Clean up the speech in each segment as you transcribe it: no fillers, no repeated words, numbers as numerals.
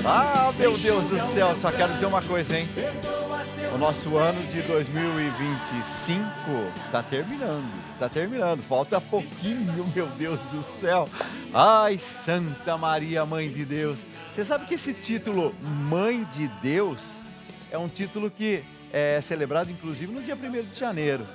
Ah, meu Deus do céu, só quero dizer uma coisa, hein? O nosso ano de 2025 tá terminando, falta pouquinho, meu Deus do céu. Ai, Santa Maria, Mãe de Deus. Você sabe que esse título, Mãe de Deus, é um título que é celebrado inclusive no dia 1º de janeiro.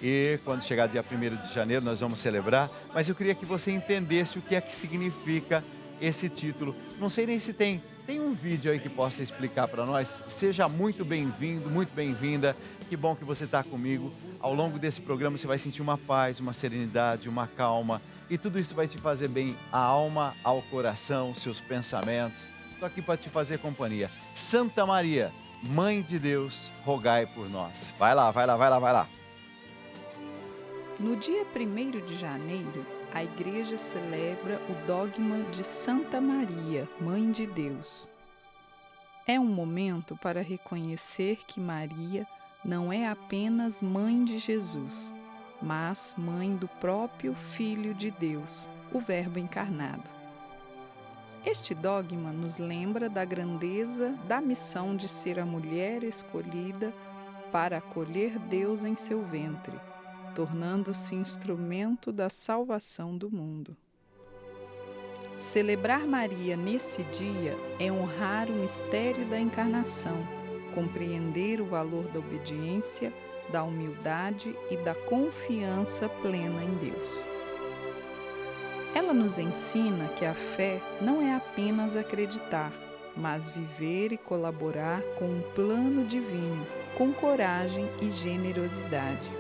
E quando chegar dia 1º de janeiro nós vamos celebrar, mas eu queria que você entendesse o que é que significa esse título. Não sei nem se tem um vídeo aí que possa explicar para nós. Seja muito bem-vindo, muito bem-vinda. Que bom que você está comigo. Ao longo desse programa você vai sentir uma paz, uma serenidade, uma calma. E tudo isso vai te fazer bem à alma, ao coração, seus pensamentos. Estou aqui para te fazer companhia. Santa Maria, Mãe de Deus, rogai por nós. Vai lá, vai lá, vai lá, vai lá. No dia 1º de janeiro, a Igreja celebra o dogma de Santa Maria, Mãe de Deus. É um momento para reconhecer que Maria não é apenas mãe de Jesus, mas mãe do próprio Filho de Deus, o Verbo encarnado. Este dogma nos lembra da grandeza da missão de ser a mulher escolhida para acolher Deus em seu ventre, tornando-se instrumento da salvação do mundo. Celebrar Maria nesse dia é honrar o mistério da encarnação, compreender o valor da obediência, da humildade e da confiança plena em Deus. Ela nos ensina que a fé não é apenas acreditar, mas viver e colaborar com um plano divino, com coragem e generosidade.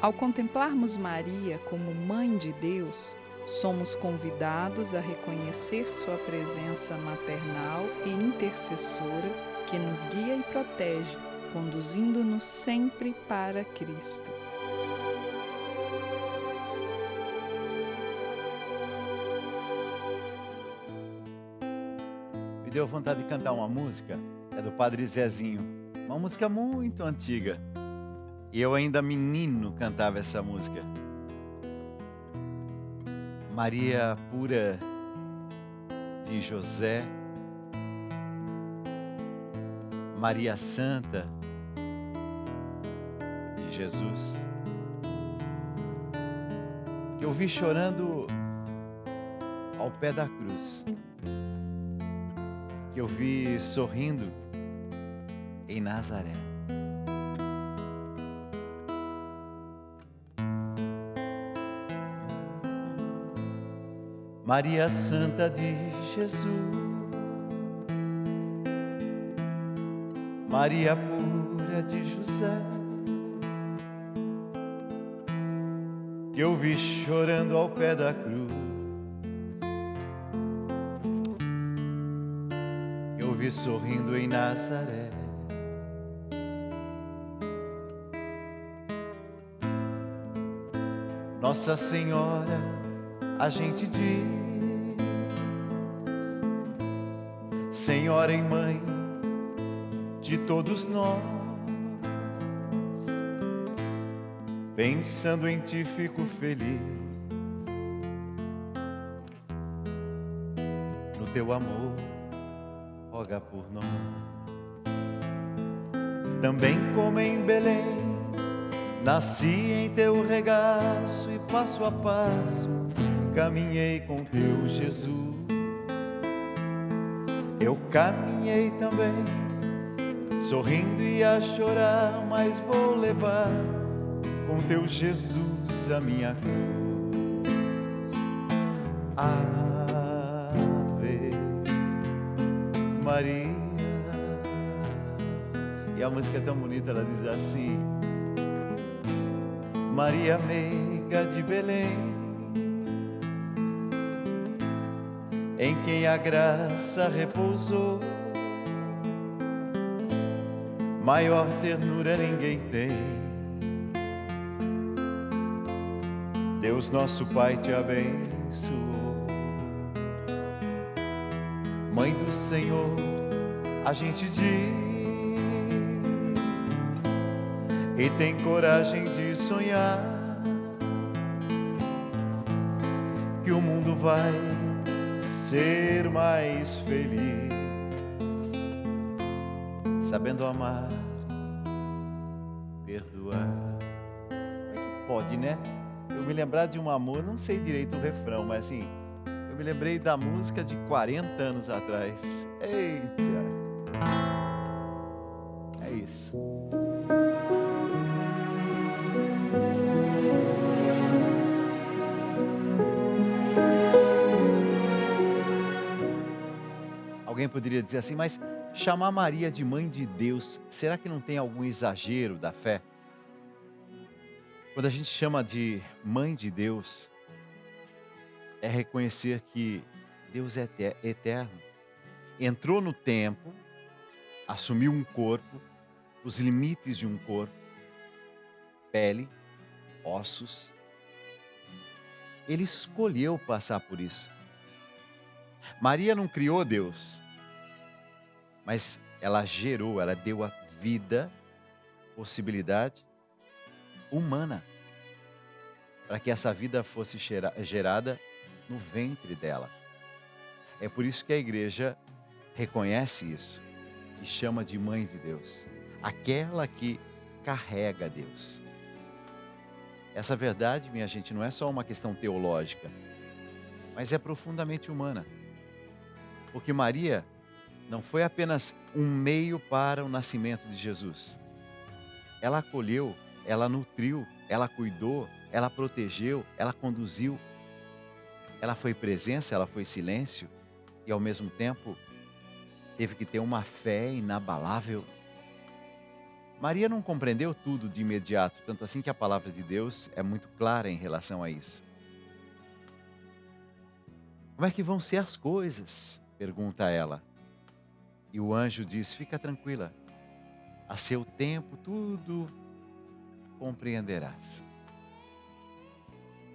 Ao contemplarmos Maria como Mãe de Deus, somos convidados a reconhecer sua presença maternal e intercessora que nos guia e protege, conduzindo-nos sempre para Cristo. Me deu vontade de cantar uma música, é do Padre Zezinho, uma música muito antiga. E eu ainda menino cantava essa música. Maria pura de José, Maria Santa de Jesus, que eu vi chorando ao pé da cruz, que eu vi sorrindo em Nazaré. Maria Santa de Jesus, Maria pura de José, que eu vi chorando ao pé da cruz, que eu vi sorrindo em Nazaré. Nossa Senhora, a gente diz, Senhora e Mãe de todos nós, pensando em Ti fico feliz, no Teu amor, roga por nós. Também como em Belém, nasci em Teu regaço e passo a passo caminhei com Teu Jesus. Eu caminhei também, sorrindo e a chorar, mas vou levar com Teu Jesus a minha cruz. Ave Maria. E a música é tão bonita, ela diz assim: Maria meiga de Belém, em quem a graça repousou, maior ternura ninguém tem. Deus nosso Pai te abençoou. Mãe do Senhor, a gente diz, e tem coragem de sonhar que o mundo vai ser mais feliz, sabendo amar, perdoar. Como é que pode, né? Eu me lembrar de um amor, não sei direito o refrão, mas assim, eu me lembrei da música de 40 anos atrás. Eita! É isso. Alguém poderia dizer assim, mas chamar Maria de mãe de Deus, será que não tem algum exagero da fé? Quando a gente chama de mãe de Deus, é reconhecer que Deus é eterno. Entrou no tempo, assumiu um corpo, os limites de um corpo, pele, ossos. Ele escolheu passar por isso. Maria não criou Deus, mas ela gerou, ela deu a vida, possibilidade humana, para que essa vida fosse gerada no ventre dela. É por isso que a igreja reconhece isso e chama de mãe de Deus, aquela que carrega Deus. Essa verdade, minha gente, não é só uma questão teológica, mas é profundamente humana. Porque Maria não foi apenas um meio para o nascimento de Jesus. Ela acolheu, ela nutriu, ela cuidou, ela protegeu, ela conduziu. Ela foi presença, ela foi silêncio e ao mesmo tempo teve que ter uma fé inabalável. Maria não compreendeu tudo de imediato, tanto assim que a palavra de Deus é muito clara em relação a isso. Como é que vão ser as coisas? Pergunta ela. E o anjo diz, fica tranquila, a seu tempo tudo compreenderás.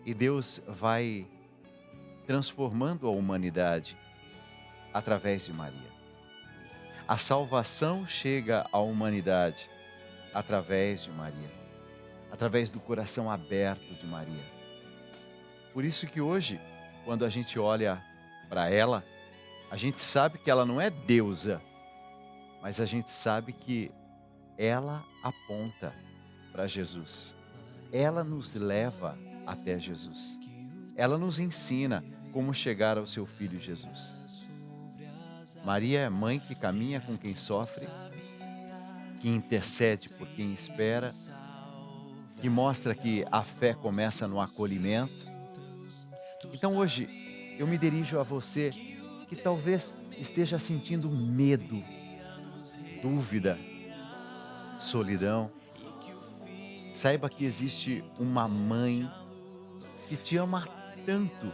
E Deus vai transformando a humanidade através de Maria. A salvação chega à humanidade através de Maria, através do coração aberto de Maria. Por isso que hoje, quando a gente olha para ela, a gente sabe que ela não é deusa, mas a gente sabe que ela aponta para Jesus. Ela nos leva até Jesus. Ela nos ensina como chegar ao seu filho Jesus. Maria é mãe que caminha com quem sofre, que intercede por quem espera, que mostra que a fé começa no acolhimento. Então hoje eu me dirijo a você que talvez esteja sentindo medo, dúvida, solidão. Saiba que existe uma mãe que te ama tanto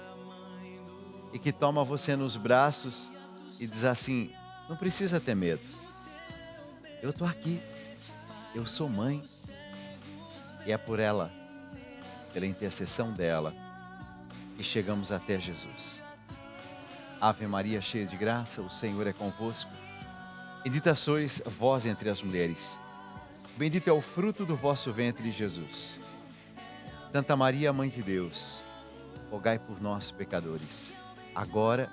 e que toma você nos braços e diz assim, não precisa ter medo. Eu estou aqui, eu sou mãe. E é por ela, pela intercessão dela, que chegamos até Jesus. Ave Maria, cheia de graça, o Senhor é convosco. Bendita sois vós entre as mulheres. Bendito é o fruto do vosso ventre, Jesus. Santa Maria, Mãe de Deus, rogai por nós, pecadores, agora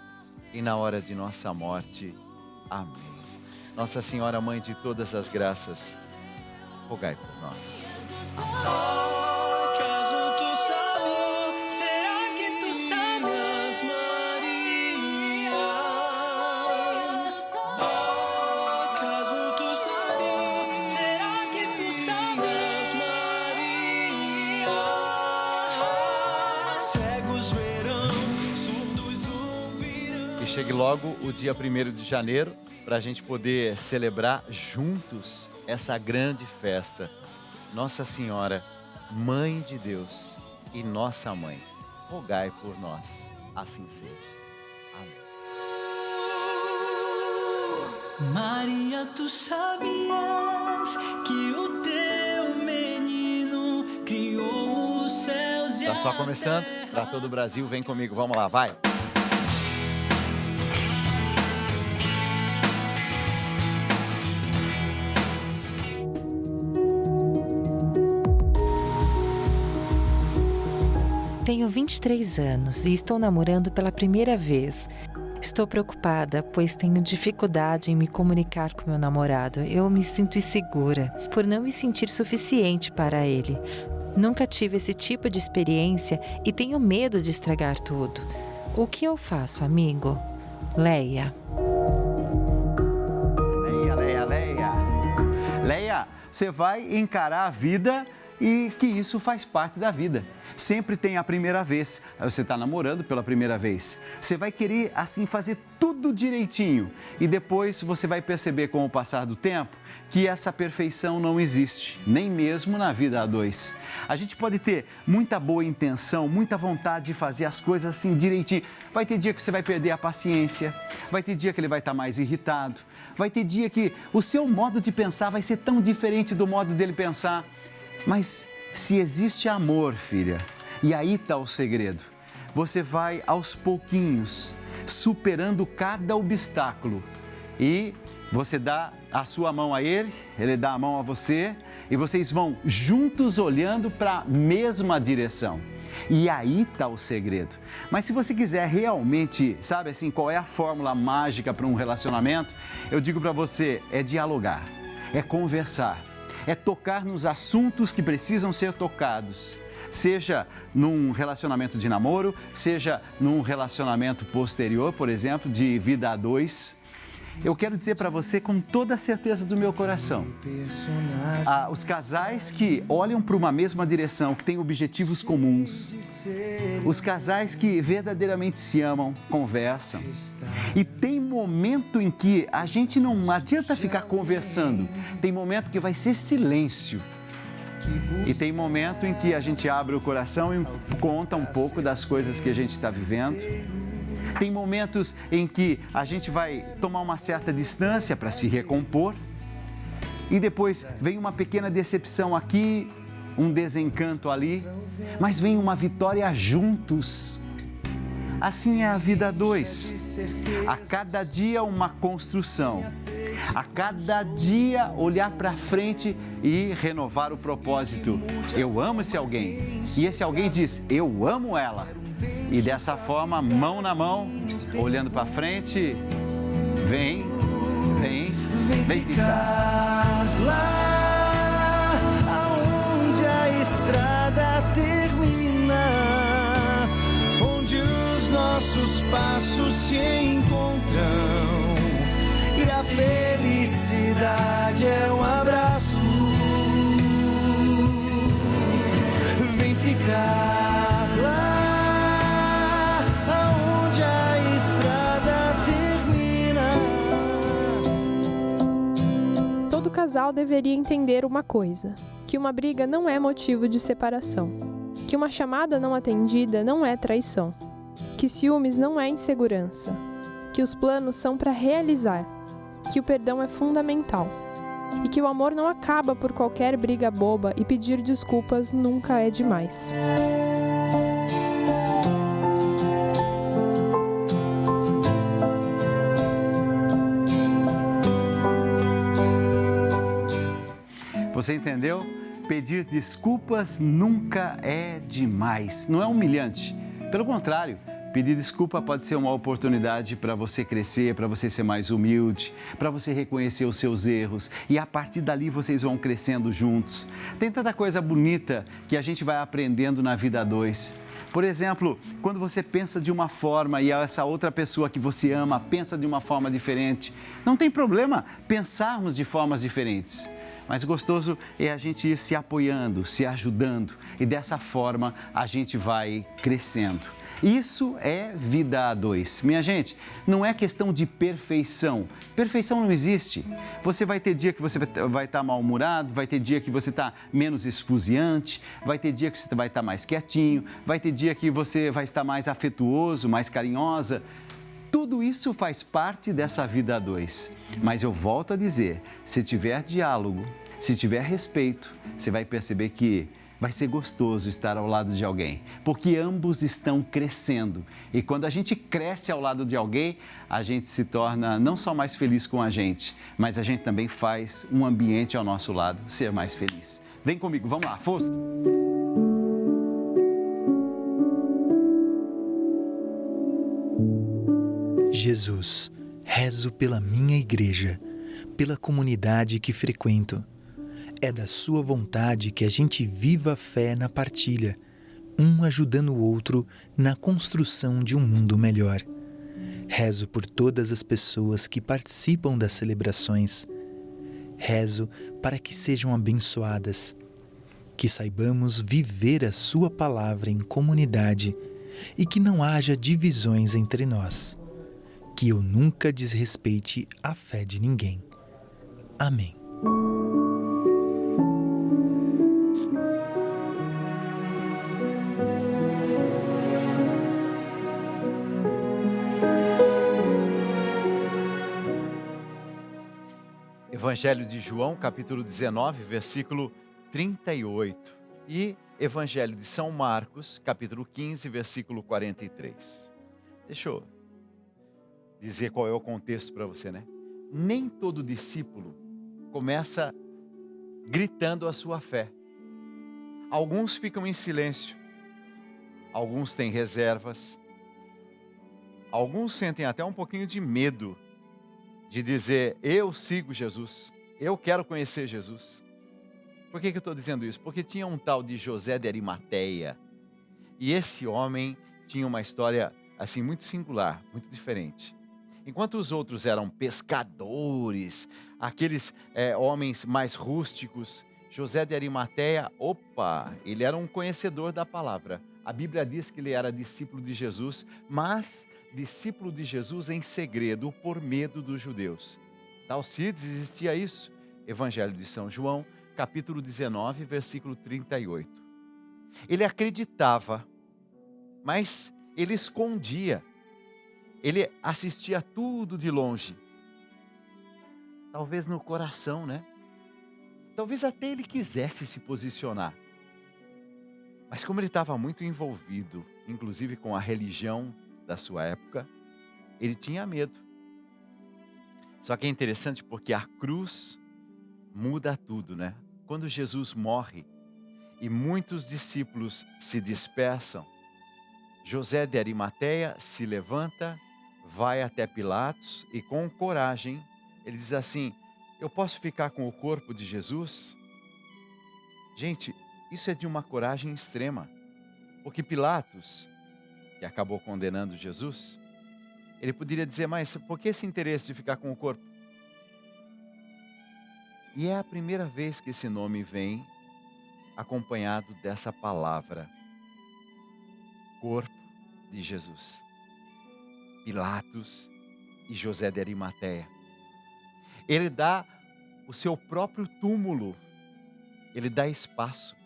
e na hora de nossa morte. Amém. Nossa Senhora, Mãe de todas as graças, rogai por nós. Chegue logo o dia 1º de janeiro para a gente poder celebrar juntos essa grande festa. Nossa Senhora, Mãe de Deus e nossa Mãe, rogai por nós. Assim seja. Amém. Maria, tu sabias que o teu menino criou os céus e a Tá só começando, para todo o Brasil, vem comigo, vamos lá, vai. Tenho 23 anos e estou namorando pela primeira vez. Estou preocupada, pois tenho dificuldade em me comunicar com meu namorado. Eu me sinto insegura por não me sentir suficiente para ele. Nunca tive esse tipo de experiência e tenho medo de estragar tudo. O que eu faço, amigo? Leia. Leia, você vai encarar a vida e que isso faz parte da vida. Sempre tem a primeira vez. Aí você está namorando pela primeira vez. Você vai querer, assim, fazer tudo direitinho. E depois você vai perceber, com o passar do tempo, que essa perfeição não existe, nem mesmo na vida a dois. A gente pode ter muita boa intenção, muita vontade de fazer as coisas assim direitinho. Vai ter dia que você vai perder a paciência, vai ter dia que ele vai estar mais irritado, vai ter dia que o seu modo de pensar vai ser tão diferente do modo dele pensar. Mas se existe amor, filha, e aí está o segredo, você vai aos pouquinhos superando cada obstáculo e você dá a sua mão a ele, ele dá a mão a você e vocês vão juntos olhando para a mesma direção. E aí está o segredo. Mas se você quiser realmente, sabe assim, qual é a fórmula mágica para um relacionamento, eu digo para você, é dialogar, é conversar. É tocar nos assuntos que precisam ser tocados, seja num relacionamento de namoro, seja num relacionamento posterior, por exemplo, de vida a dois. Eu quero dizer para você com toda a certeza do meu coração, os casais que olham para uma mesma direção, que têm objetivos comuns, os casais que verdadeiramente se amam, conversam. E tem momento em que a gente não adianta ficar conversando, tem momento que vai ser silêncio. E tem momento em que a gente abre o coração e conta um pouco das coisas que a gente está vivendo. Tem momentos em que a gente vai tomar uma certa distância para se recompor. E depois vem uma pequena decepção aqui, um desencanto ali, mas vem uma vitória juntos. Assim é a vida a dois. A cada dia uma construção. A cada dia olhar para frente e renovar o propósito. Eu amo esse alguém. E esse alguém diz, eu amo ela. E dessa forma, mão na mão, olhando para frente, vem ficar lá aonde a estrada termina, onde os nossos passos se encontram e a felicidade é um abraço. Vem ficar lá aonde a estrada termina. Todo casal deveria entender uma coisa, que uma briga não é motivo de separação, que uma chamada não atendida não é traição, que ciúmes não é insegurança, que os planos são para realizar, que o perdão é fundamental e que o amor não acaba por qualquer briga boba e pedir desculpas nunca é demais. Você entendeu? Pedir desculpas nunca é demais, não é humilhante. Pelo contrário, pedir desculpa pode ser uma oportunidade para você crescer, para você ser mais humilde, para você reconhecer os seus erros e a partir dali vocês vão crescendo juntos. Tem tanta coisa bonita que a gente vai aprendendo na vida a dois. Por exemplo, quando você pensa de uma forma e essa outra pessoa que você ama pensa de uma forma diferente, não tem problema pensarmos de formas diferentes. Mas gostoso é a gente ir se apoiando, se ajudando e dessa forma a gente vai crescendo. Isso é vida a dois. Minha gente, não é questão de perfeição. Perfeição não existe. Você vai ter dia que você vai estar mal-humorado, vai ter dia que você está menos esfuziante, vai ter dia que você vai estar mais quietinho, vai ter dia que você vai estar mais afetuoso, mais carinhosa. Tudo isso faz parte dessa vida a dois. Mas eu volto a dizer, se tiver diálogo, se tiver respeito, você vai perceber que vai ser gostoso estar ao lado de alguém, porque ambos estão crescendo. E quando a gente cresce ao lado de alguém, a gente se torna não só mais feliz com a gente, mas a gente também faz um ambiente ao nosso lado ser mais feliz. Vem comigo, vamos lá, força! Jesus, rezo pela minha igreja, pela comunidade que frequento. É da sua vontade que a gente viva a fé na partilha, um ajudando o outro na construção de um mundo melhor. Rezo por todas as pessoas que participam das celebrações. Rezo para que sejam abençoadas, que saibamos viver a sua palavra em comunidade e que não haja divisões entre nós. Que eu nunca desrespeite a fé de ninguém. Amém. Evangelho de João, capítulo 19, versículo 38. E Evangelho de São Marcos, capítulo 15, versículo 43. Deixa eu dizer qual é o contexto para você, né? Nem todo discípulo começa gritando a sua fé. Alguns ficam em silêncio. Alguns têm reservas. Alguns sentem até um pouquinho de medo de dizer, eu sigo Jesus, eu quero conhecer Jesus. Por que eu estou dizendo isso? Porque tinha um tal de José de Arimateia, e esse homem tinha uma história assim muito singular, muito diferente. Enquanto os outros eram pescadores, aqueles homens mais rústicos, José de Arimateia, ele era um conhecedor da palavra. A Bíblia diz que ele era discípulo de Jesus, mas discípulo de Jesus em segredo, por medo dos judeus. Alcides, existia isso. Evangelho de São João, capítulo 19, versículo 38. Ele acreditava, mas ele escondia. Ele assistia tudo de longe. Talvez no coração, né? Talvez até ele quisesse se posicionar. Mas como ele estava muito envolvido, inclusive com a religião da sua época, ele tinha medo. Só que é interessante porque a cruz muda tudo, né? Quando Jesus morre e muitos discípulos se dispersam, José de Arimateia se levanta, vai até Pilatos e com coragem, ele diz assim, eu posso ficar com o corpo de Jesus? Gente, isso é de uma coragem extrema, porque Pilatos, que acabou condenando Jesus, ele poderia dizer, mas por que esse interesse de ficar com o corpo? E é a primeira vez que esse nome vem acompanhado dessa palavra, corpo de Jesus. Pilatos e José de Arimateia. Ele dá o seu próprio túmulo, ele dá espaço.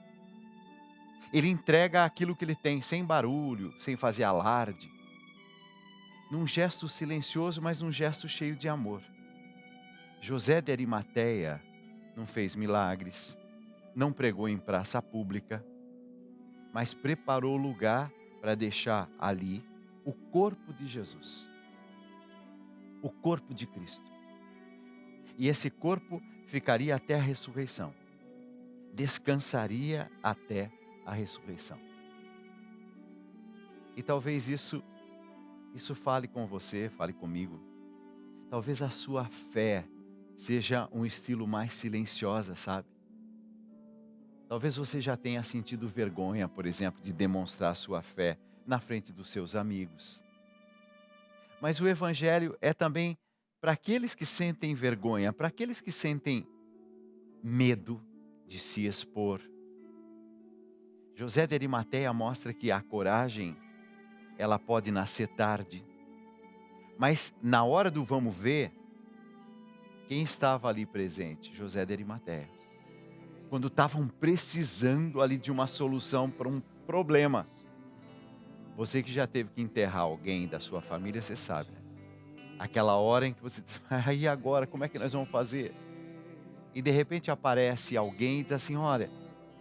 Ele entrega aquilo que ele tem, sem barulho, sem fazer alarde. Num gesto silencioso, mas num gesto cheio de amor. José de Arimateia não fez milagres, não pregou em praça pública, mas preparou lugar para deixar ali o corpo de Jesus. O corpo de Cristo. E esse corpo ficaria até a ressurreição. Descansaria até a ressurreição. E talvez isso fale com você, fale comigo. Talvez a sua fé seja um estilo mais silenciosa, sabe? Talvez você já tenha sentido vergonha, por exemplo, de demonstrar a sua fé na frente dos seus amigos. Mas o Evangelho é também para aqueles que sentem vergonha, para aqueles que sentem medo de se expor. José de Arimateia mostra que a coragem, ela pode nascer tarde. Mas na hora do vamos ver, quem estava ali presente? José de Arimateia. Quando estavam precisando ali de uma solução para um problema. Você que já teve que enterrar alguém da sua família, você sabe, né? Aquela hora em que você diz, e agora, como é que nós vamos fazer? E de repente aparece alguém e diz assim, olha,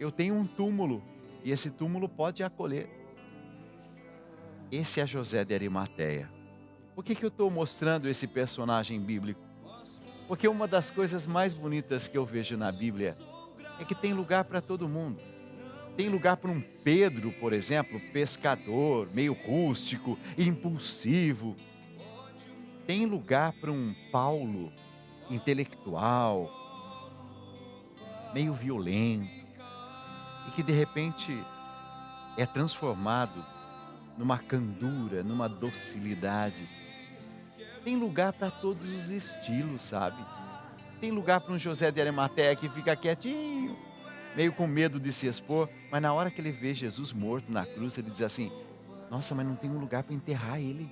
eu tenho um túmulo, e esse túmulo pode acolher. Esse é José de Arimateia. Por que eu estou mostrando esse personagem bíblico? Porque uma das coisas mais bonitas que eu vejo na Bíblia é que tem lugar para todo mundo. Tem lugar para um Pedro, por exemplo, pescador, meio rústico, impulsivo. Tem lugar para um Paulo intelectual, meio violento, e que de repente é transformado numa candura, numa docilidade. Tem lugar para todos os estilos, sabe? Tem lugar para um José de Arimateia que fica quietinho, meio com medo de se expor, mas na hora que ele vê Jesus morto na cruz, ele diz assim: nossa, mas não tem um lugar para enterrar ele.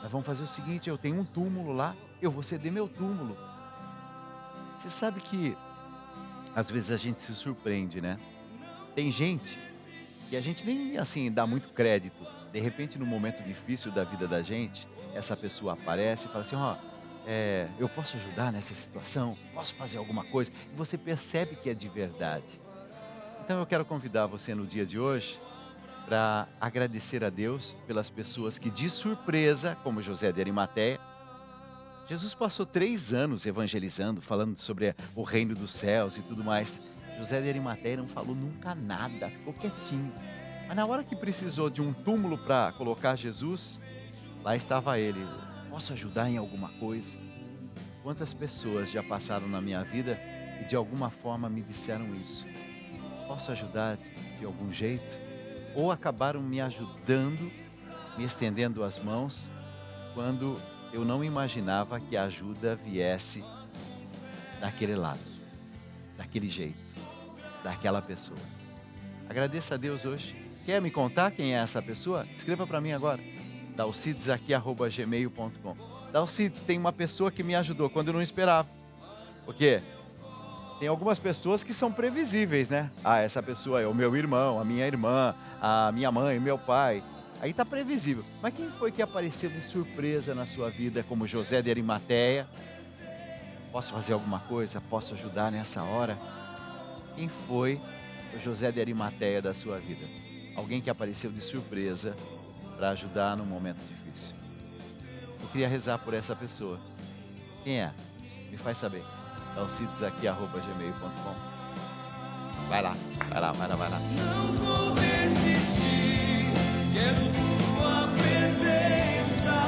Nós vamos fazer o seguinte, eu tenho um túmulo lá, eu vou ceder meu túmulo. Você sabe que às vezes a gente se surpreende, né? Tem gente que a gente nem assim dá muito crédito. De repente, num momento difícil da vida da gente, essa pessoa aparece e fala assim: ó, eu posso ajudar nessa situação? Posso fazer alguma coisa? E você percebe que é de verdade. Então eu quero convidar você no dia de hoje para agradecer a Deus pelas pessoas que de surpresa, como José de Arimateia, Jesus passou 3 anos evangelizando, falando sobre o reino dos céus e tudo mais. José de Arimateia não falou nunca nada, ficou quietinho. Mas na hora que precisou de um túmulo para colocar Jesus, lá estava ele. Posso ajudar em alguma coisa? Quantas pessoas já passaram na minha vida e de alguma forma me disseram isso? Posso ajudar de algum jeito? Ou acabaram me ajudando, me estendendo as mãos, quando eu não imaginava que a ajuda viesse daquele lado, daquele jeito, daquela pessoa. Agradeça a Deus hoje. Quer me contar quem é essa pessoa? Escreva para mim agora. dalcides@gmail.com. Dalcides, tem uma pessoa que me ajudou quando eu não esperava. Por quê? Tem algumas pessoas que são previsíveis, né? Ah, essa pessoa é o meu irmão, a minha irmã, a minha mãe, o meu pai. Aí tá previsível. Mas quem foi que apareceu de surpresa na sua vida, como José de Arimateia? Posso fazer alguma coisa? Posso ajudar nessa hora? Quem foi o José de Arimateia da sua vida? Alguém que apareceu de surpresa para ajudar num momento difícil. Eu queria rezar por essa pessoa. Quem é? Me faz saber. dalcides@gmail.com. Vai lá. Não vou desistir, quero tua presença.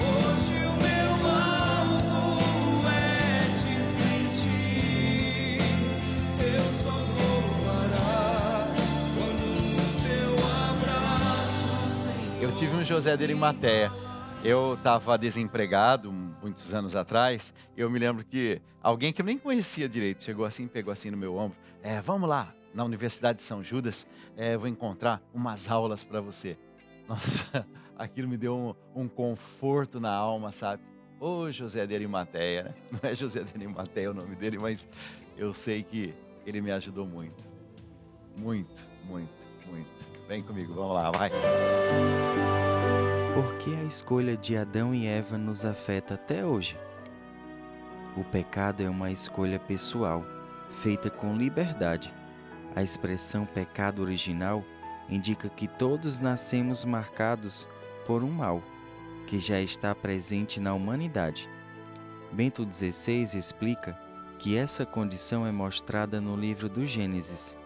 Hoje o meu alvo é te sentir. Eu só vou parar quando no teu abraço, Senhor. Eu tive um José de Arimateia. Eu estava desempregado muitos anos atrás. Eu me lembro que alguém que eu nem conhecia direito chegou assim, pegou assim no meu ombro. Vamos lá, na Universidade de São Judas, vou encontrar umas aulas para você. Nossa, aquilo me deu um conforto na alma, sabe? Ô José de Arimateia, né? Não é José de Arimateia o nome dele, mas eu sei que ele me ajudou muito. Muito, muito, muito. Vem comigo, vamos lá, vai. Por que a escolha de Adão e Eva nos afeta até hoje? O pecado é uma escolha pessoal, feita com liberdade. A expressão pecado original indica que todos nascemos marcados por um mal, que já está presente na humanidade. Bento XVI explica que essa condição é mostrada no livro do Gênesis,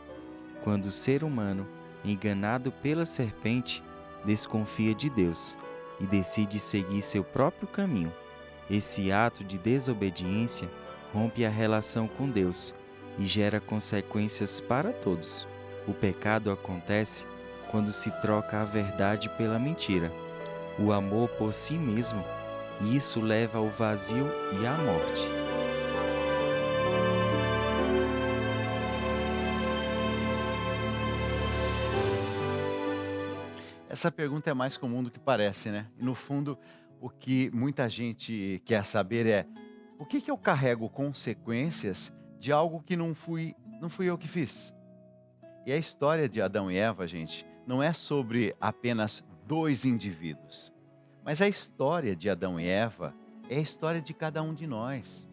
quando o ser humano, enganado pela serpente, desconfia de Deus e decide seguir seu próprio caminho. Esse ato de desobediência rompe a relação com Deus e gera consequências para todos. O pecado acontece quando se troca a verdade pela mentira, o amor por si mesmo, e isso leva ao vazio e à morte. Essa pergunta é mais comum do que parece, né? E no fundo, o que muita gente quer saber é: por que eu carrego consequências de algo que não fui eu que fiz? E a história de Adão e Eva, gente, não é sobre apenas 2 indivíduos. Mas a história de Adão e Eva é a história de cada um de nós.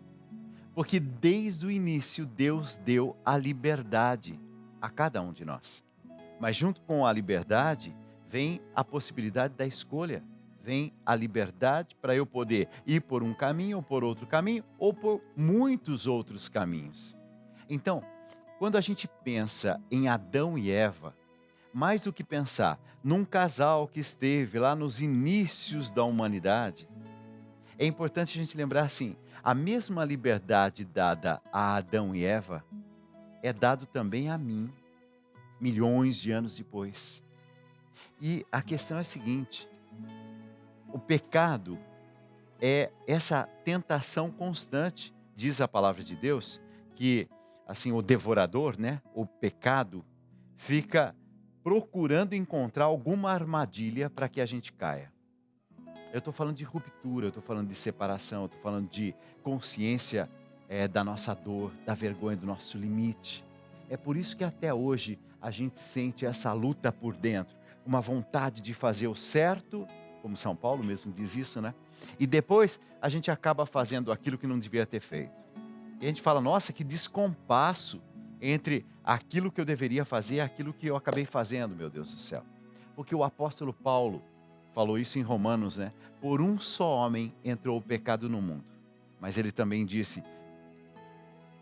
Porque desde o início Deus deu a liberdade a cada um de nós. Mas junto com a liberdade vem a possibilidade da escolha. Vem a liberdade para eu poder ir por um caminho ou por outro caminho ou por muitos outros caminhos. Então, quando a gente pensa em Adão e Eva, mais do que pensar num casal que esteve lá nos inícios da humanidade, é importante a gente lembrar assim, a mesma liberdade dada a Adão e Eva é dado também a mim, milhões de anos depois. E a questão é a seguinte, o pecado é essa tentação constante, diz a palavra de Deus, que assim o devorador, né, o pecado, fica procurando encontrar alguma armadilha para que a gente caia. Eu estou falando de ruptura, eu estou falando de separação, eu estou falando de consciência da nossa dor, da vergonha do nosso limite. É por isso que até hoje a gente sente essa luta por dentro, uma vontade de fazer o certo, como São Paulo mesmo diz isso, né? E depois a gente acaba fazendo aquilo que não devia ter feito. E a gente fala, nossa, que descompasso entre aquilo que eu deveria fazer e aquilo que eu acabei fazendo, meu Deus do céu. Porque o apóstolo Paulo falou isso em Romanos, né? Por um só homem entrou o pecado no mundo. Mas ele também disse,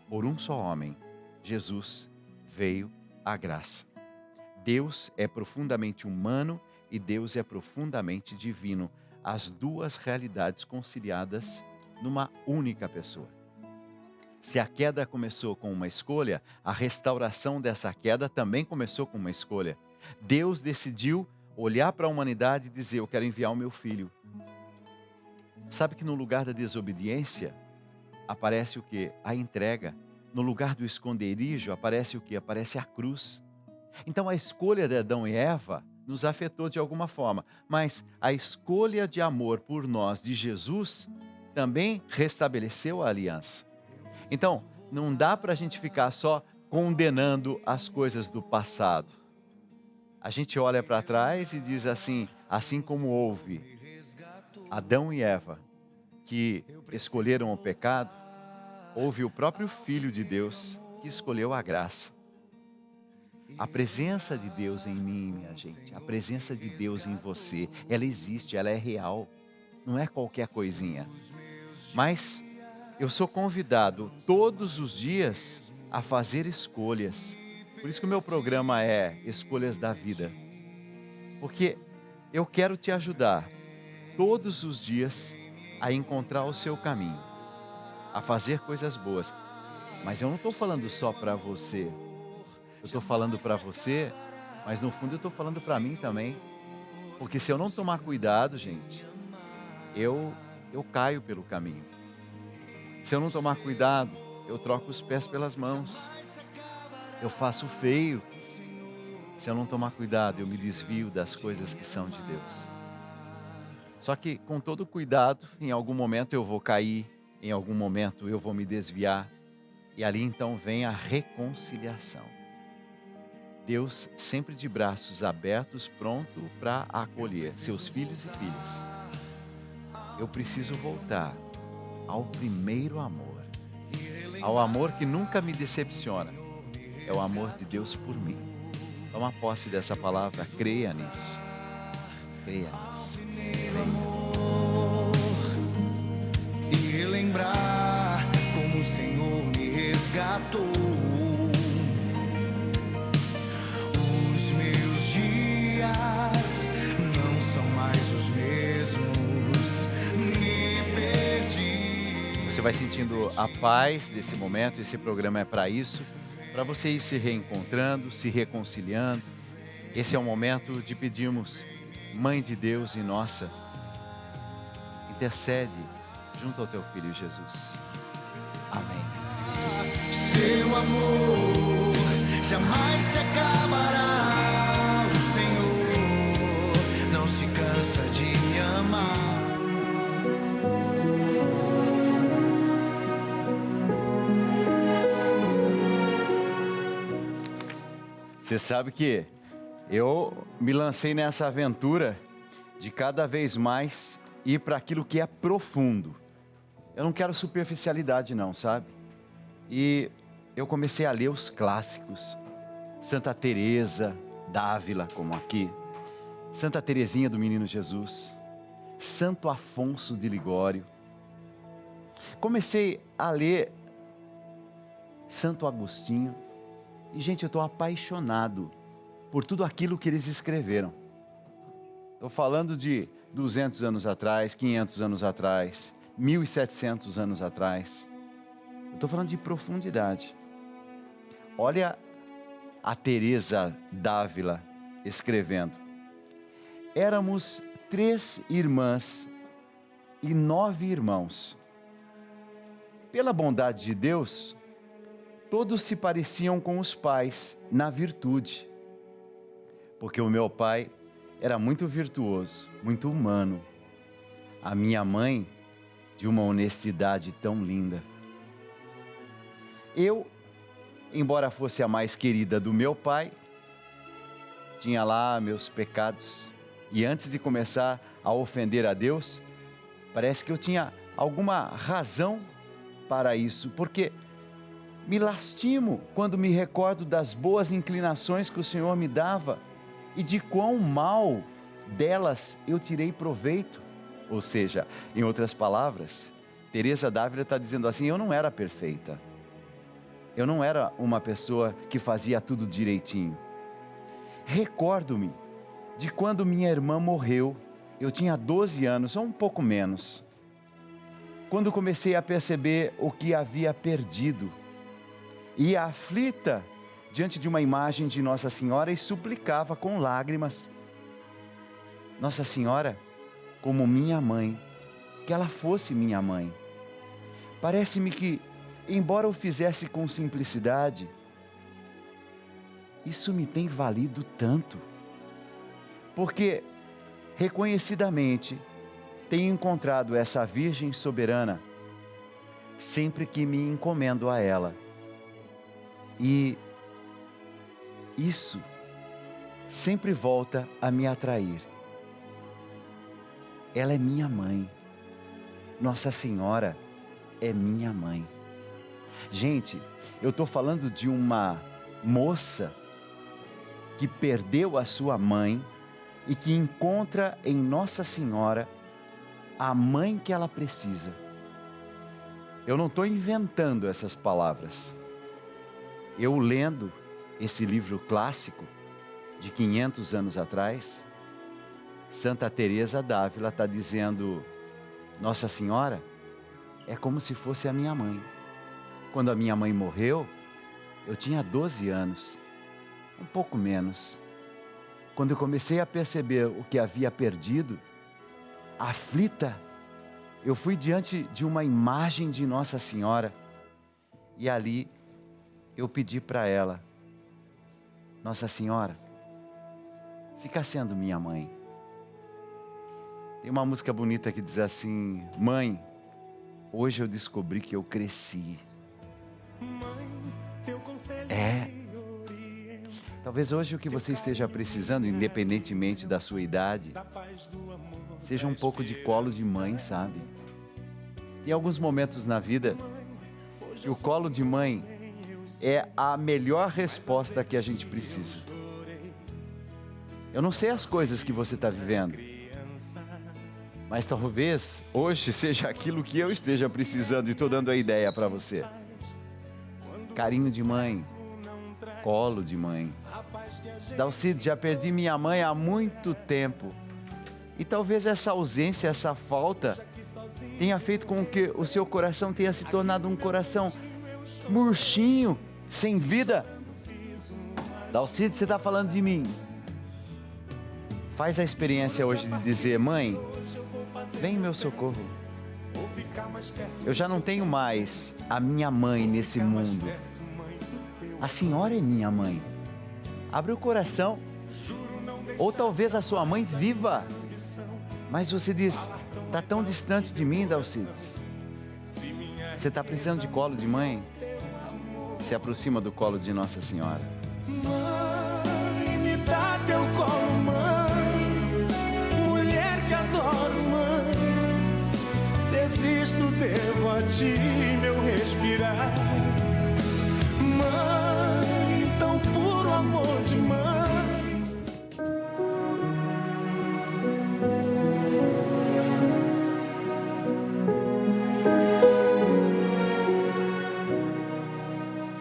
por um só homem, Jesus, veio a graça. Deus é profundamente humano e Deus é profundamente divino. As duas realidades conciliadas numa única pessoa. Se a queda começou com uma escolha, a restauração dessa queda também começou com uma escolha. Deus decidiu olhar para a humanidade e dizer, eu quero enviar o meu filho. Sabe que no lugar da desobediência, aparece o quê? A entrega. No lugar do esconderijo, aparece o quê? Aparece a cruz. Então a escolha de Adão e Eva nos afetou de alguma forma, mas a escolha de amor por nós de Jesus também restabeleceu a aliança. Então, não dá para a gente ficar só condenando as coisas do passado. A gente olha para trás e diz assim, assim como houve Adão e Eva, que escolheram o pecado, houve o próprio Filho de Deus que escolheu a graça. A presença de Deus em mim, minha gente, a presença de Deus em você, ela existe, ela é real, não é qualquer coisinha. Mas eu sou convidado todos os dias a fazer escolhas. Por isso que o meu programa é Escolhas da Vida. Porque eu quero te ajudar todos os dias a encontrar o seu caminho, a fazer coisas boas. Mas eu não estou falando só para você. Eu estou falando para você, mas no fundo eu estou falando para mim também. Porque se eu não tomar cuidado, gente, eu caio pelo caminho. Se eu não tomar cuidado, eu troco os pés pelas mãos. Eu faço feio. Se eu não tomar cuidado, eu me desvio das coisas que são de Deus. Só que com todo cuidado, em algum momento eu vou cair, em algum momento eu vou me desviar. E ali então vem a reconciliação. Deus sempre de braços abertos, pronto para acolher seus filhos e filhas. Eu preciso voltar ao primeiro amor, ao amor que nunca me decepciona, é o amor de Deus por mim. Toma posse dessa palavra, creia nisso, creia nisso, creia. E lembrar como o Senhor me resgatou. Os meus dias não são mais os mesmos, me perdi. Você vai sentindo a paz desse momento, esse programa é para isso, para você ir se reencontrando, se reconciliando. Esse é o momento de pedirmos, Mãe de Deus e nossa, intercede junto ao teu Filho Jesus. Amém. Seu amor jamais se acabará. O Senhor não se cansa de me amar. Você sabe que eu me lancei nessa aventura de cada vez mais ir para aquilo que é profundo. Eu não quero superficialidade não, sabe? E eu comecei a ler os clássicos. Santa Teresa d'Ávila, como aqui. Santa Teresinha do Menino Jesus. Santo Afonso de Ligório. Comecei a ler Santo Agostinho. E, gente, eu estou apaixonado por tudo aquilo que eles escreveram. Estou falando de 200 anos atrás, 500 anos atrás, 1.700 anos atrás. Eu estou falando de profundidade. Olha a Teresa d'Ávila escrevendo: éramos 3 irmãs e 9 irmãos. Pela bondade de Deus, todos se pareciam com os pais na virtude, porque o meu pai era muito virtuoso, muito humano. A minha mãe, de uma honestidade tão linda. Eu, embora fosse a mais querida do meu pai, tinha lá meus pecados. E antes de começar a ofender a Deus, parece que eu tinha alguma razão para isso, porque me lastimo quando me recordo das boas inclinações que o Senhor me dava e de quão mal delas eu tirei proveito. Ou seja, em outras palavras, Teresa d'Ávila está dizendo assim: eu não era perfeita. Eu não era uma pessoa que fazia tudo direitinho. Recordo-me de quando minha irmã morreu. Eu tinha 12 anos, ou um pouco menos, quando comecei a perceber o que havia perdido. E aflita diante de uma imagem de Nossa Senhora e suplicava com lágrimas: Nossa Senhora, como minha mãe, que ela fosse minha mãe. Parece-me que, embora eu fizesse com simplicidade, isso me tem valido tanto, porque reconhecidamente tenho encontrado essa Virgem soberana sempre que me encomendo a ela. E isso sempre volta a me atrair. Ela é minha mãe. Nossa Senhora é minha mãe. Gente, eu estou falando de uma moça que perdeu a sua mãe e que encontra em Nossa Senhora a mãe que ela precisa. Eu não estou inventando essas palavras. Eu lendo esse livro clássico de 500 anos atrás, Santa Teresa d'Ávila está dizendo: Nossa Senhora é como se fosse a minha mãe. Quando a minha mãe morreu, eu tinha 12 anos, um pouco menos. Quando eu comecei a perceber o que havia perdido, aflita, eu fui diante de uma imagem de Nossa Senhora e ali eu pedi para ela: Nossa Senhora, fica sendo minha mãe. Tem uma música bonita que diz assim: mãe, hoje eu descobri que eu cresci. Talvez hoje o que você esteja precisando, independentemente da sua idade, seja um pouco de colo de mãe, sabe? Tem alguns momentos na vida que o colo de mãe é a melhor resposta que a gente precisa. Eu não sei as coisas que você está vivendo, mas talvez hoje seja aquilo que eu esteja precisando e estou dando a ideia para você. Carinho de mãe, colo de mãe. Dalcide, já perdi minha mãe há muito tempo. E talvez essa ausência, essa falta, tenha feito com que o seu coração tenha se tornado um coração murchinho, sem vida. Dalcide, você está falando de mim. Faz a experiência hoje de dizer: mãe, vem em meu socorro. Eu já não tenho mais a minha mãe nesse mundo. A senhora é minha mãe. Abre o coração. Ou talvez a sua mãe viva, mas você diz: está tão distante de mim, Dalcides. Você está precisando de colo de mãe? Se aproxima do colo de Nossa Senhora. Mãe, me dá teu colo, mãe, mulher que adoro, mãe. Se existo, devo a ti meu respirar. Mãe, tão puro amor de mãe.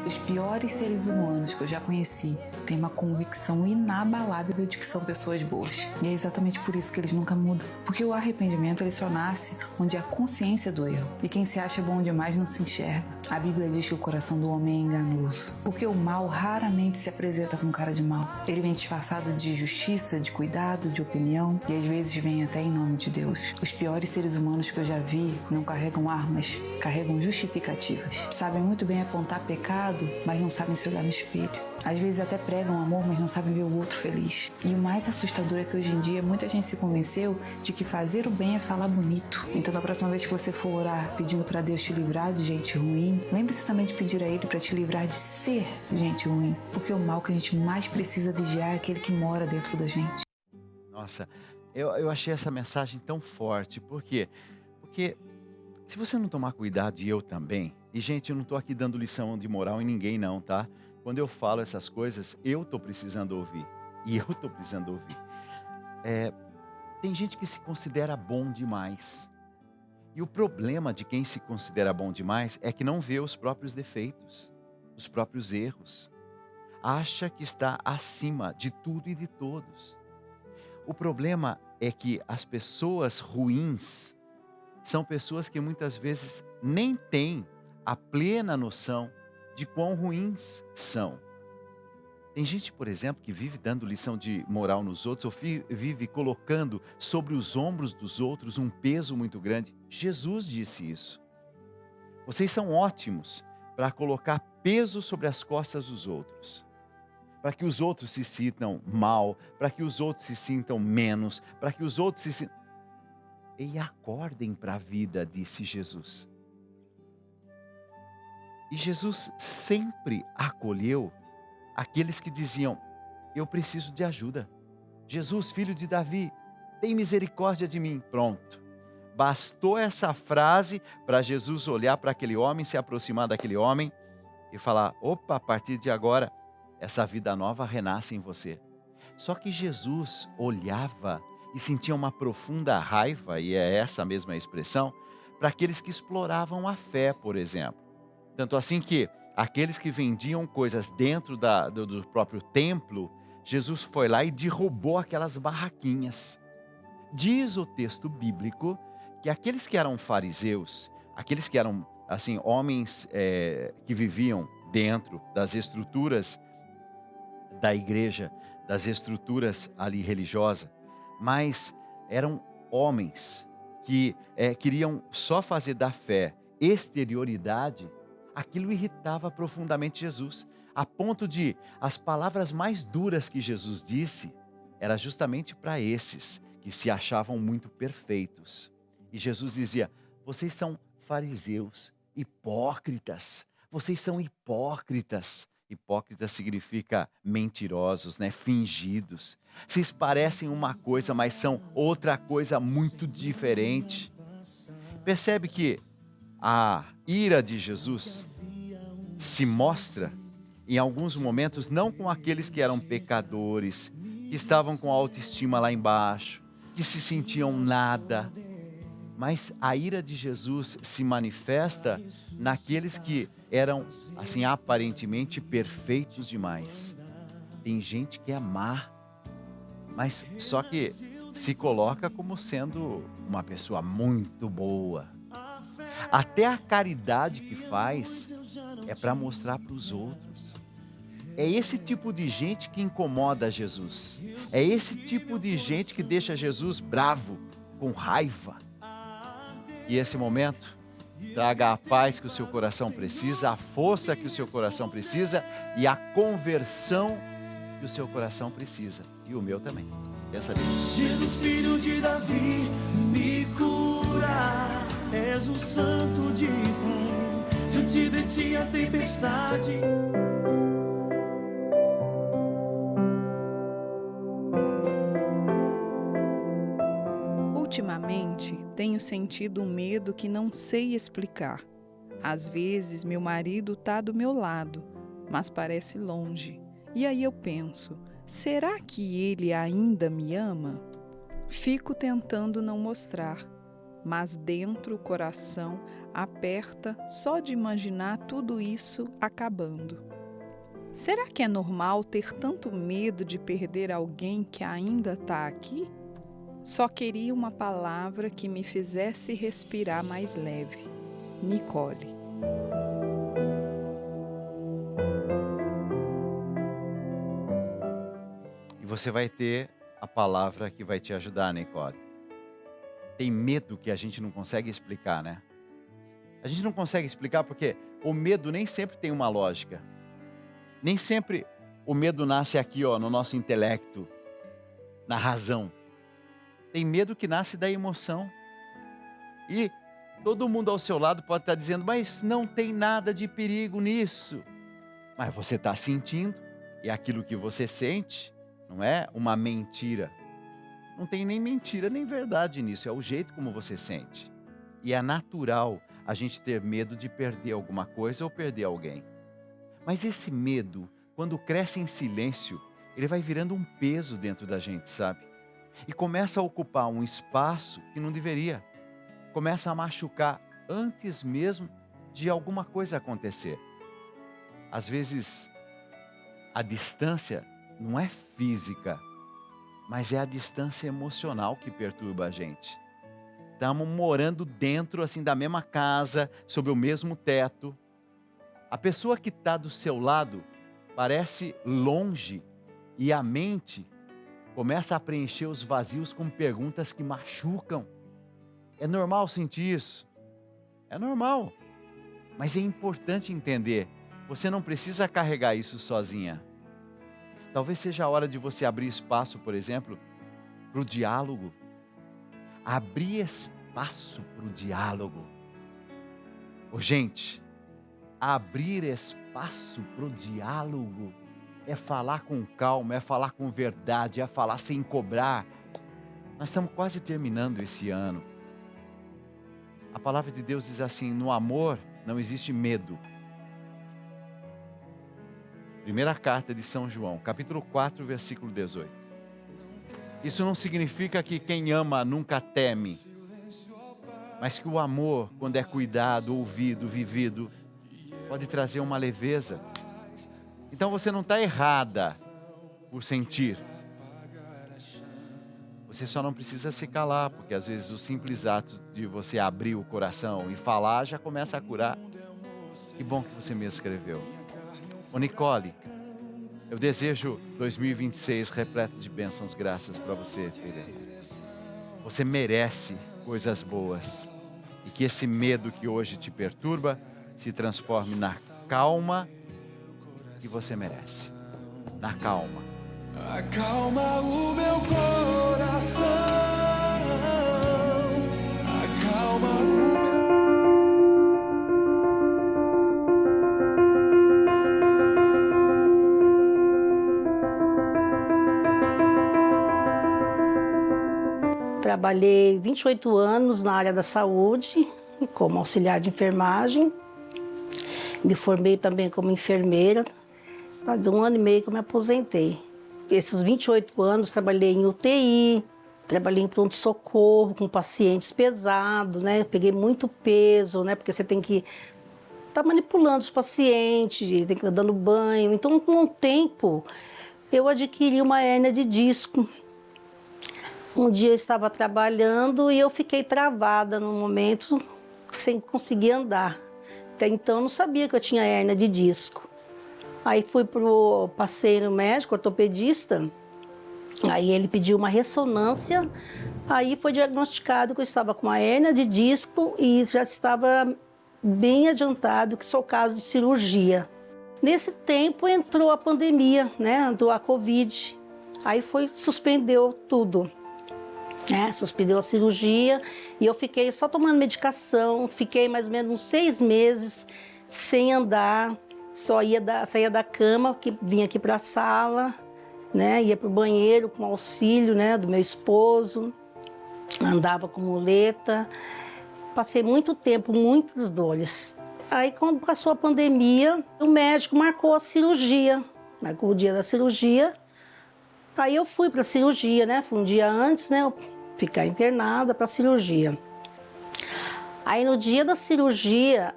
Os piores piores seres humanos que eu já conheci têm uma convicção inabalável de que são pessoas boas. E é exatamente por isso que eles nunca mudam. Porque o arrependimento ele só nasce onde há consciência do erro. E quem se acha bom demais não se enxerga. A Bíblia diz que o coração do homem é enganoso. Porque o mal raramente se apresenta com cara de mal. Ele vem disfarçado de justiça, de cuidado, de opinião e às vezes vem até em nome de Deus. Os piores seres humanos que eu já vi não carregam armas, carregam justificativas. Sabem muito bem apontar pecado, mas não sabem se olhar no espelho. Às vezes até pregam amor, mas não sabem ver o outro feliz. E o mais assustador é que hoje em dia muita gente se convenceu de que fazer o bem é falar bonito. Então da próxima vez que você for orar pedindo para Deus te livrar de gente ruim, lembre-se também de pedir a Ele para te livrar de ser gente ruim. Porque o mal que a gente mais precisa vigiar é aquele que mora dentro da gente. Nossa, eu achei essa mensagem tão forte. Por quê? Porque se você não tomar cuidado, e eu também, e gente, eu não estou aqui dando lição de moral em ninguém não, tá? Quando eu falo essas coisas, eu estou precisando ouvir. E eu estou precisando ouvir. Tem gente que se considera bom demais. E o problema de quem se considera bom demais é que não vê os próprios defeitos, os próprios erros. Acha que está acima de tudo e de todos. O problema é que as pessoas ruins são pessoas que muitas vezes nem têm a plena noção de quão ruins são. Tem gente, por exemplo, que vive dando lição de moral nos outros, ou vive colocando sobre os ombros dos outros um peso muito grande. Jesus disse isso. Vocês são ótimos para colocar peso sobre as costas dos outros. Para que os outros se sintam mal, para que os outros se sintam menos, para que os outros se sintam... E acordem para a vida, disse Jesus. E Jesus sempre acolheu aqueles que diziam, eu preciso de ajuda. Jesus, filho de Davi, tem misericórdia de mim. Pronto. Bastou essa frase para Jesus olhar para aquele homem, se aproximar daquele homem e falar, opa, a partir de agora, essa vida nova renasce em você. Só que Jesus olhava e sentia uma profunda raiva, e é essa a mesma expressão, para aqueles que exploravam a fé, por exemplo. Tanto assim que aqueles que vendiam coisas dentro do próprio templo, Jesus foi lá e derrubou aquelas barraquinhas. Diz o texto bíblico que aqueles que eram fariseus, aqueles que eram assim, homens que viviam dentro das estruturas da igreja, das estruturas ali religiosas, mas eram homens que queriam só fazer da fé exterioridade. Aquilo irritava profundamente Jesus, a ponto de as palavras mais duras que Jesus disse era justamente para esses que se achavam muito perfeitos. E Jesus dizia, vocês são fariseus, hipócritas, vocês são hipócritas. Hipócritas significa mentirosos, né? Fingidos. Vocês parecem uma coisa, mas são outra coisa muito diferente. Percebe que a ira de Jesus se mostra em alguns momentos não com aqueles que eram pecadores, que estavam com a autoestima lá embaixo, que se sentiam nada, mas a ira de Jesus se manifesta naqueles que eram assim aparentemente perfeitos demais. Tem gente que é má, mas só que se coloca como sendo uma pessoa muito boa. Até a caridade que faz é para mostrar para os outros. É esse tipo de gente que incomoda Jesus. É esse tipo de gente que deixa Jesus bravo, com raiva. E esse momento traga a paz que o seu coração precisa, a força que o seu coração precisa e a conversão que o seu coração precisa. E o meu também. Pensa nisso. Jesus, filho de Davi, me cura. És o santo de Israel, diante de ti a tempestade. Ultimamente, tenho sentido um medo que não sei explicar. Às vezes, meu marido está do meu lado, mas parece longe. E aí eu penso, será que ele ainda me ama? Fico tentando não mostrar, mas dentro o coração aperta só de imaginar tudo isso acabando. Será que é normal ter tanto medo de perder alguém que ainda está aqui? Só queria uma palavra que me fizesse respirar mais leve. Nicole. E você vai ter a palavra que vai te ajudar, Nicole. Tem medo que a gente não consegue explicar, né? A gente não consegue explicar porque o medo nem sempre tem uma lógica. Nem sempre o medo nasce aqui, ó, no nosso intelecto, na razão. Tem medo que nasce da emoção. E todo mundo ao seu lado pode estar dizendo, mas não tem nada de perigo nisso. Mas você está sentindo, e aquilo que você sente não é uma mentira. Não tem nem mentira nem verdade nisso, é o jeito como você sente. E é natural a gente ter medo de perder alguma coisa ou perder alguém. Mas esse medo, quando cresce em silêncio, ele vai virando um peso dentro da gente, sabe? E começa a ocupar um espaço que não deveria. Começa a machucar antes mesmo de alguma coisa acontecer. Às vezes, a distância não é física, mas é a distância emocional que perturba a gente. Estamos morando dentro assim da mesma casa, sob o mesmo teto. A pessoa que está do seu lado parece longe e a mente começa a preencher os vazios com perguntas que machucam. É normal sentir isso? É normal. Mas é importante entender, você não precisa carregar isso sozinha. Talvez seja a hora de você abrir espaço, por exemplo, para o diálogo. Abrir espaço para o diálogo. Gente, abrir espaço para o diálogo é falar com calma, é falar com verdade, é falar sem cobrar. Nós estamos quase terminando esse ano. A palavra de Deus diz assim, no amor não existe medo. Primeira carta de São João, capítulo 4, versículo 18. Isso não significa que quem ama nunca teme, mas que o amor, quando é cuidado, ouvido, vivido, pode trazer uma leveza. Então você não está errada por sentir. Você só não precisa se calar, porque às vezes o simples ato de você abrir o coração e falar já começa a curar. Que bom que você me escreveu. Ô Nicole, eu desejo 2026 repleto de bênçãos, graças para você, filha. Você merece coisas boas. E que esse medo que hoje te perturba se transforme na calma que você merece. Na calma. Acalma o meu coração. Acalma o meu... Trabalhei 28 anos na área da saúde, como auxiliar de enfermagem. Me formei também como enfermeira. Faz 1 ano e meio que eu me aposentei. Esses 28 anos trabalhei em UTI, trabalhei em pronto-socorro com pacientes pesados, né? Peguei muito peso, né? Porque você tem que estar manipulando os pacientes, tem que estar dando banho. Então, com o tempo, eu adquiri uma hérnia de disco. Um dia eu estava trabalhando e eu fiquei travada num momento sem conseguir andar. Até então eu não sabia que eu tinha hérnia de disco. Aí passei no médico, ortopedista, aí ele pediu uma ressonância, aí foi diagnosticado que eu estava com uma hérnia de disco e já estava bem adiantado que sou caso de cirurgia. Nesse tempo entrou a pandemia, né, a Covid, aí suspendeu tudo. Suspendeu a cirurgia e eu fiquei só tomando medicação, fiquei mais ou menos uns 6 meses sem andar, saía da cama, vinha aqui para a sala, né, ia para o banheiro com auxílio, né, do meu esposo, andava com muleta, passei muito tempo, muitas dores. Aí quando passou a pandemia, o médico marcou a cirurgia, marcou o dia da cirurgia, aí eu fui para a cirurgia, né, foi um dia antes, né, ficar internada para a cirurgia. Aí no dia da cirurgia,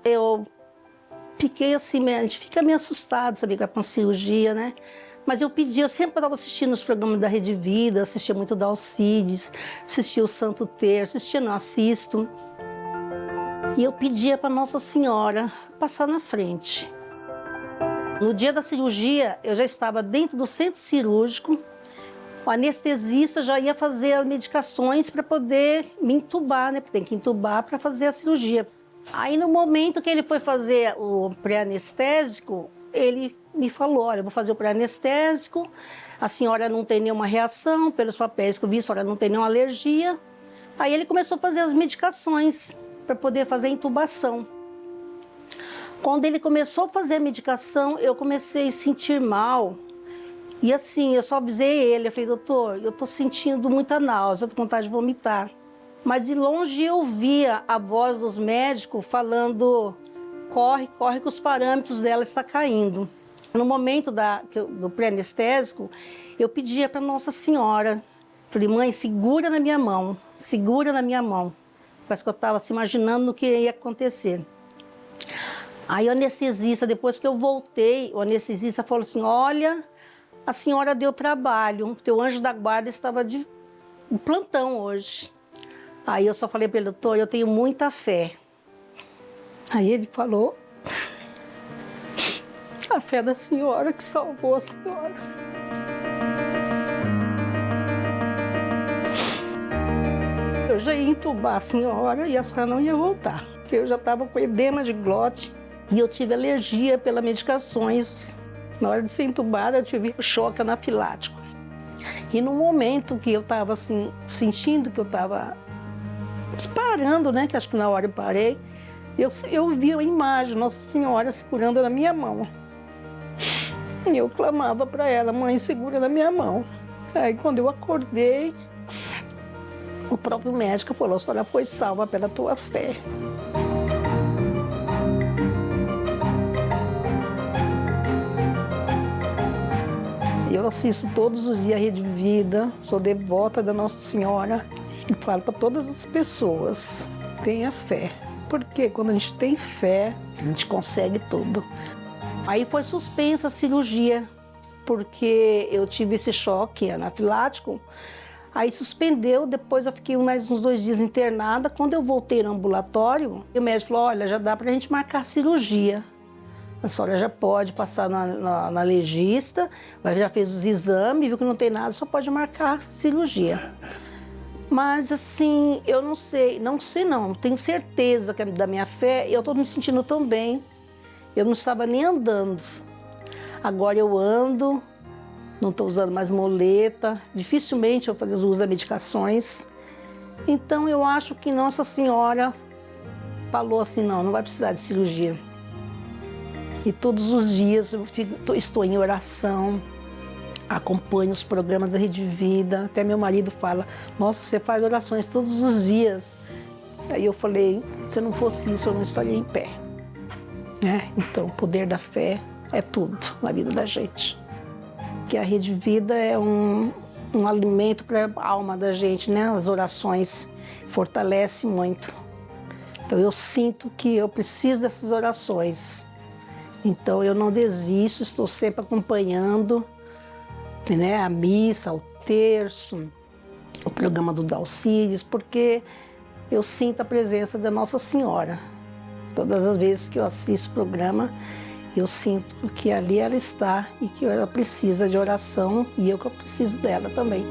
eu fiquei assim, a gente fica meio assustado, sabe, com a cirurgia, né? Mas eu sempre estava assistindo os programas da Rede Vida, assistia muito da Alcides, assistia o Santo Terço, não assisto. E eu pedia para Nossa Senhora passar na frente. No dia da cirurgia, eu já estava dentro do centro cirúrgico, o anestesista já ia fazer as medicações para poder me entubar, né? Tem que entubar para fazer a cirurgia. Aí no momento que ele foi fazer o pré-anestésico, ele me falou, olha, eu vou fazer o pré-anestésico, a senhora não tem nenhuma reação, pelos papéis que eu vi, a senhora não tem nenhuma alergia. Aí ele começou a fazer as medicações para poder fazer a intubação. Quando ele começou a fazer a medicação, eu comecei a sentir mal. E assim, eu só avisei ele, eu falei, doutor, eu estou sentindo muita náusea, tô com vontade de vomitar. Mas de longe eu via a voz dos médicos falando, corre, corre que os parâmetros dela estão caindo. No momento do pré-anestésico, eu pedia para Nossa Senhora, falei, mãe, segura na minha mão, segura na minha mão. Parece que eu estava se imaginando o que ia acontecer. Aí o anestesista, depois que eu voltei, o anestesista falou assim, olha, a senhora deu trabalho, o teu anjo da guarda estava de plantão hoje. Aí eu só falei para ele, doutor, eu tenho muita fé. Aí ele falou, a fé da senhora que salvou a senhora. Eu já ia entubar a senhora e a senhora não ia voltar, porque eu já estava com edema de glote e eu tive alergia pelas medicações. Na hora de ser entubada, eu tive choque anafilático. E no momento que eu estava assim, sentindo que eu estava parando, né, que acho que na hora eu parei, eu vi a imagem, Nossa Senhora segurando na minha mão. E eu clamava para ela, mãe, segura na minha mão. Aí quando eu acordei, o próprio médico falou, a senhora foi salva pela tua fé. Eu assisto todos os dias a Rede Vida, sou devota da Nossa Senhora e falo para todas as pessoas, tenha fé. Porque quando a gente tem fé, a gente consegue tudo. Aí foi suspensa a cirurgia, porque eu tive esse choque anafilático. Aí suspendeu, depois eu fiquei mais uns 2 dias internada. Quando eu voltei no ambulatório, o médico falou, olha, já dá pra gente marcar a cirurgia. A senhora já pode passar na legista, já fez os exames, viu que não tem nada, só pode marcar cirurgia. Mas assim, eu não sei não, tenho certeza que da minha fé, eu estou me sentindo tão bem. Eu não estava nem andando. Agora eu ando, não estou usando mais muleta, dificilmente eu faço uso das medicações. Então eu acho que Nossa Senhora falou assim, não vai precisar de cirurgia. E todos os dias eu estou em oração, acompanho os programas da Rede Vida, até meu marido fala, nossa, você faz orações todos os dias. Aí eu falei, se não fosse isso, eu não estaria em pé. Então, o poder da fé é tudo na vida da gente. Que a Rede Vida é um alimento para a alma da gente, né? As orações fortalecem muito. Então, eu sinto que eu preciso dessas orações. Então, eu não desisto, estou sempre acompanhando, né? A missa, o terço, o programa do Dalcides, porque eu sinto a presença da Nossa Senhora. Todas as vezes que eu assisto o programa, eu sinto que ali ela está e que ela precisa de oração e eu que eu preciso dela também.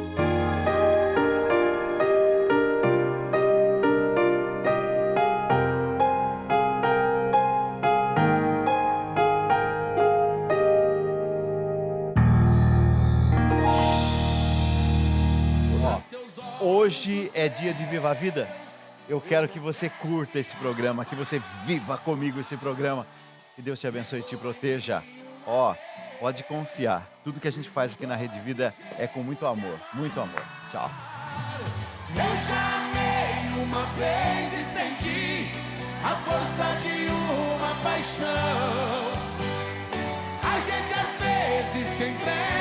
Hoje é dia de Viva a Vida. Eu quero que você curta esse programa, que você viva comigo esse programa. Que Deus te abençoe e te proteja. Pode confiar. Tudo que a gente faz aqui na Rede Vida é com muito amor. Muito amor. Tchau. Eu já amei uma vez e senti a força de uma paixão. A gente às vezes se entrega.